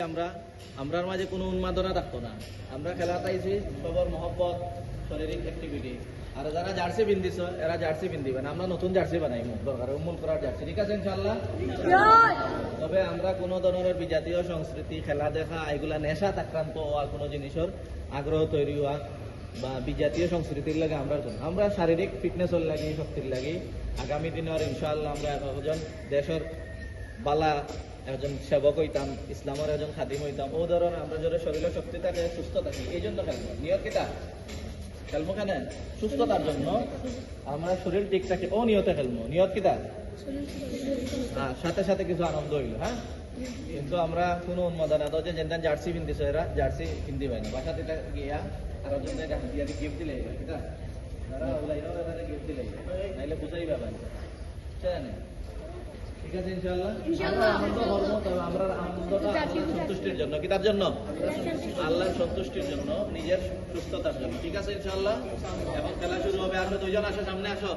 আমরা আমরার মাঝে কোনো উন্মাদনা থাকতো না। আমরা খেলা চাইছি সবার মহব্বত, শারীরিক অ্যাক্টিভিটি। আর যারা জার্সি পিন্ধিছ এরা জার্সি পিন্ধিবেন, আমরা নতুন জার্সি বানাই দরকার উন্মূল করার জার্সি, ঠিক আছে ইনশাল্লাহ। তবে আমরা কোনো ধরনের বিজাতীয় সংস্কৃতি, খেলা দেখা, এগুলা নেশাত আক্রান্ত হওয়া কোনো জিনিসের আগ্রহ তৈরি হওয়া বা বিজাতীয় সংস্কৃতির লাগে আমরা শারীরিক ফিটনেসের লাগি, শক্তির লাগি আগামী দিনের ইনশাআল্লাহ আমরা একজন দেশের বালা একজন সেবক হইতাম, ইসলামের একজন খাদিম হইতাম। ও ধরনের আমরা যদি শরীরের শক্তি থাকে, সুস্থ থাকি, এই জন্য খেলবো। নিয়ত কিটা খেলবো কেন? সুস্থতার জন্য। আমরা শরীর ঠিক থাকে ও নিয়তে খেলবো। নিয়ত কিটা সাথে সাথে কিছু আনন্দ হইলো। হ্যাঁ, কিন্তু আমরা কোনো উন্মাদনা তো যে যেন জার্সি পিন্ধিছ এরা জার্সি পিন্ধি পাই না, বাসা দিতে গিয়া আর গিফট দিলে কিটা তারা গিফট দিলে নাইলে বুঝাই পাবেন, ঠিক আছে ইনশাআল্লাহ। আমরা আনন্দ করবো, তবে আমরা আনন্দটা আল্লাহর সন্তুষ্টির জন্য। কি তার জন্য? আল্লাহর সন্তুষ্টির জন্য, নিজের সুস্থতার জন্য, ঠিক আছে ইনশাআল্লাহ। এবং খেলা শুরু হবে। আর দুইজন আসো, সামনে আসো।